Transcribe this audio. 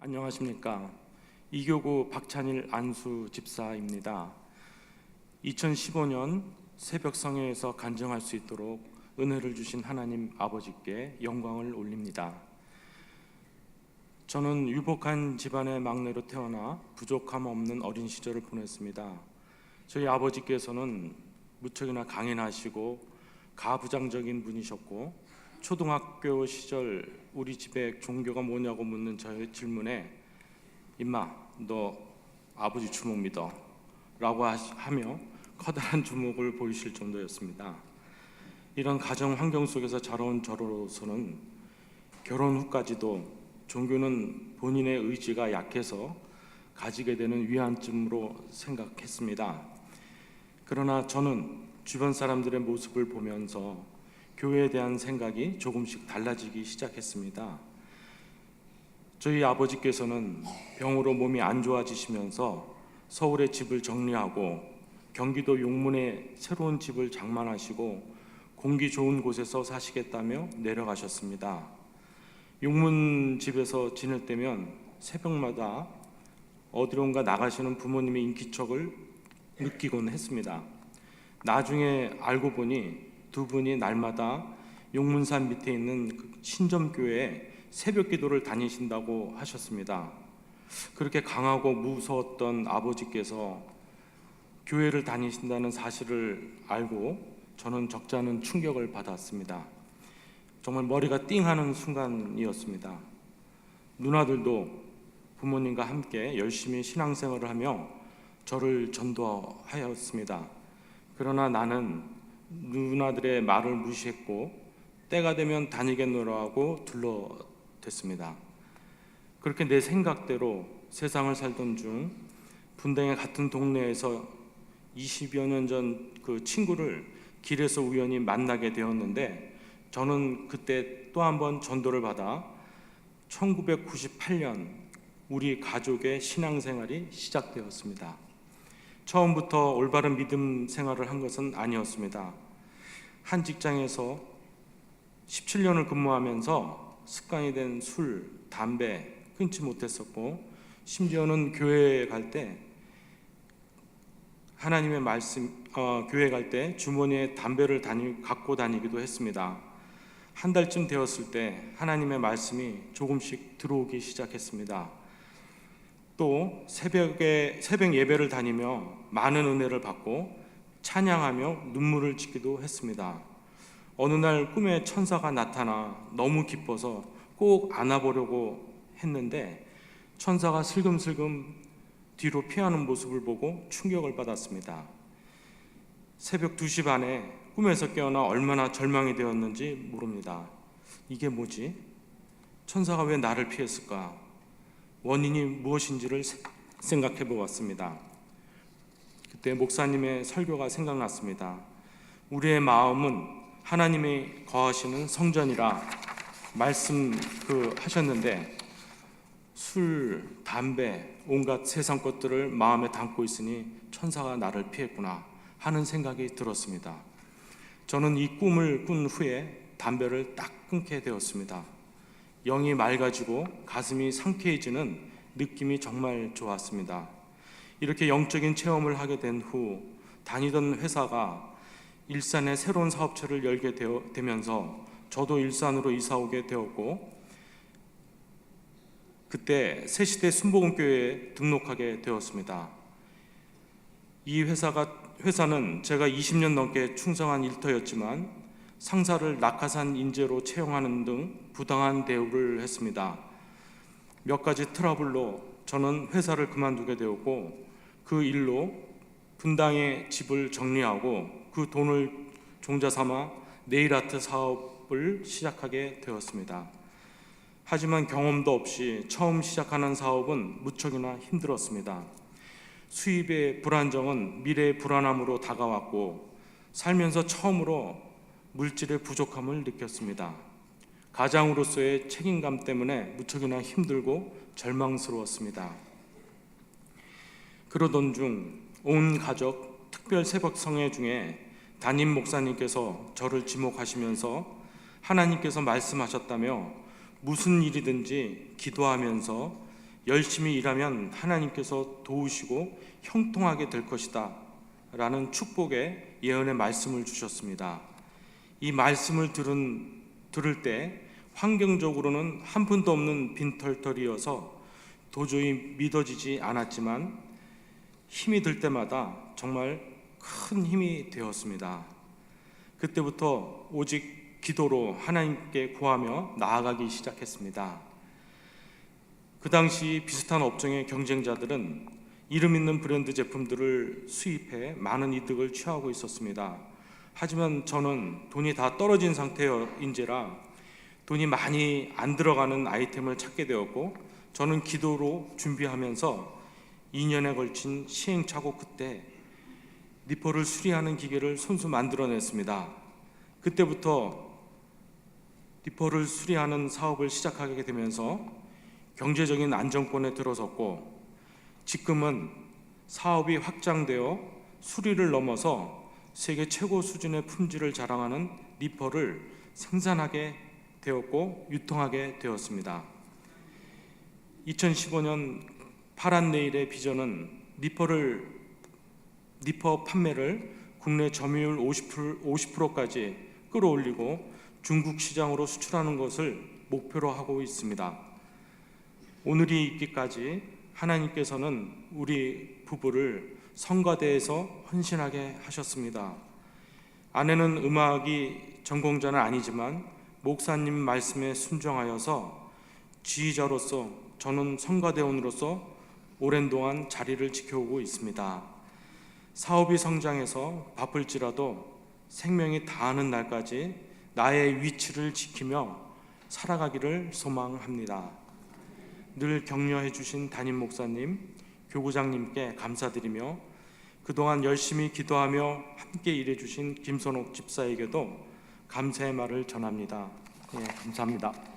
안녕하십니까. 이교구 박찬일 안수 집사입니다. 2015년 새벽 성회에서 간증할 수 있도록 은혜를 주신 하나님 아버지께 영광을 올립니다. 저는 유복한 집안의 막내로 태어나 부족함 없는 어린 시절을 보냈습니다. 저희 아버지께서는 무척이나 강인하시고 가부장적인 분이셨고, 초등학교 시절 우리 집에 종교가 뭐냐고 묻는 저의 질문에 임마 너 아버지 주먹 믿어? 라고 하며 커다란 주먹을 보이실 정도였습니다. 이런 가정 환경 속에서 자라온 저로서는 결혼 후까지도 종교는 본인의 의지가 약해서 가지게 되는 위안쯤으로 생각했습니다. 그러나 저는 주변 사람들의 모습을 보면서 교회에 대한 생각이 조금씩 달라지기 시작했습니다. 저희 아버지께서는 병으로 몸이 안 좋아지시면서 서울에 집을 정리하고 경기도 용문에 새로운 집을 장만하시고 공기 좋은 곳에서 사시겠다며 내려가셨습니다. 용문 집에서 지낼 때면 새벽마다 어디론가 나가시는 부모님의 인기척을 느끼곤 했습니다. 나중에 알고 보니 두 분이 날마다 용문산 밑에 있는 신점교회에 새벽 기도를 다니신다고 하셨습니다. 그렇게 강하고 무서웠던 아버지께서 교회를 다니신다는 사실을 알고 저는 적잖은 충격을 받았습니다. 정말 머리가 띵하는 순간이었습니다. 누나들도 부모님과 함께 열심히 신앙생활을 하며 저를 전도하였습니다. 그러나 나는 누나들의 말을 무시했고 때가 되면 다니겠노라 하고 둘러댔습니다. 그렇게 내 생각대로 세상을 살던 중 분당의 같은 동네에서 20여 년 전 그 친구를 길에서 우연히 만나게 되었는데, 저는 그때 또 한 번 전도를 받아 1998년 우리 가족의 신앙생활이 시작되었습니다. 처음부터 올바른 믿음 생활을 한 것은 아니었습니다. 한 직장에서 17년을 근무하면서 습관이 된 술, 담배 끊지 못했었고, 심지어는 교회에 갈 때 하나님의 말씀, 교회 갈 때 주머니에 담배를 갖고 다니기도 했습니다. 한 달쯤 되었을 때 하나님의 말씀이 조금씩 들어오기 시작했습니다. 또 새벽 예배를 다니며 많은 은혜를 받고 찬양하며 눈물을 짓기도 했습니다. 어느 날 꿈에 천사가 나타나 너무 기뻐서 꼭 안아보려고 했는데 천사가 슬금슬금 뒤로 피하는 모습을 보고 충격을 받았습니다. 새벽 2시 반에 꿈에서 깨어나 얼마나 절망이 되었는지 모릅니다. 이게 뭐지? 천사가 왜 나를 피했을까? 원인이 무엇인지를 생각해 보았습니다. 그때 목사님의 설교가 생각났습니다. 우리의 마음은 하나님이 거하시는 성전이라 하셨는데, 술, 담배, 온갖 세상 것들을 마음에 담고 있으니 천사가 나를 피했구나 하는 생각이 들었습니다. 저는 이 꿈을 꾼 후에 담배를 딱 끊게 되었습니다. 영이 맑아지고 가슴이 상쾌해지는 느낌이 정말 좋았습니다. 이렇게 영적인 체험을 하게 된 후 다니던 회사가 일산에 새로운 사업체를 열게 되면서 저도 일산으로 이사 오게 되었고, 그때 새시대 순복음교회에 등록하게 되었습니다. 이 회사는 제가 20년 넘게 충성한 일터였지만 상사를 낙하산 인재로 채용하는 등 부당한 대우를 했습니다. 몇 가지 트러블로 저는 회사를 그만두게 되었고, 그 일로 분당에 집을 정리하고 그 돈을 종자 삼아 네일아트 사업을 시작하게 되었습니다. 하지만 경험도 없이 처음 시작하는 사업은 무척이나 힘들었습니다. 수입의 불안정은 미래의 불안함으로 다가왔고, 살면서 처음으로 물질의 부족함을 느꼈습니다. 가장으로서의 책임감 때문에 무척이나 힘들고 절망스러웠습니다. 그러던 중 온 가족 특별 새벽 성회 중에 담임 목사님께서 저를 지목하시면서 하나님께서 말씀하셨다며 무슨 일이든지 기도하면서 열심히 일하면 하나님께서 도우시고 형통하게 될 것이다 라는 축복의 예언의 말씀을 주셨습니다. 이 말씀을 들을 때 환경적으로는 한 푼도 없는 빈털털이어서 도저히 믿어지지 않았지만 힘이 들 때마다 정말 큰 힘이 되었습니다. 그때부터 오직 기도로 하나님께 구하며 나아가기 시작했습니다. 그 당시 비슷한 업종의 경쟁자들은 이름 있는 브랜드 제품들을 수입해 많은 이득을 취하고 있었습니다. 하지만 저는 돈이 다 떨어진 상태인지라 돈이 많이 안 들어가는 아이템을 찾게 되었고, 저는 기도로 준비하면서 2년에 걸친 시행착오 끝에 니퍼를 수리하는 기계를 손수 만들어냈습니다. 그때부터 니퍼를 수리하는 사업을 시작하게 되면서 경제적인 안정권에 들어섰고, 지금은 사업이 확장되어 수리를 넘어서 세계 최고 수준의 품질을 자랑하는 니퍼를 생산하게 되었고 유통하게 되었습니다. 2015년 파란 내일의 비전은 니퍼 판매를 국내 점유율 50%까지 끌어올리고 중국 시장으로 수출하는 것을 목표로 하고 있습니다. 오늘이 있기까지 하나님께서는 우리 부부를 성가대에서 헌신하게 하셨습니다. 아내는 음악이 전공자는 아니지만 목사님 말씀에 순종하여서 지휘자로서, 저는 성가대원으로서 오랜 동안 자리를 지켜오고 있습니다. 사업이 성장해서 바쁠지라도 생명이 다하는 날까지 나의 위치를 지키며 살아가기를 소망합니다. 늘 격려해 주신 담임 목사님, 교구장님께 감사드리며 그동안 열심히 기도하며 함께 일해 주신 김선옥 집사에게도 감사의 말을 전합니다. 감사합니다.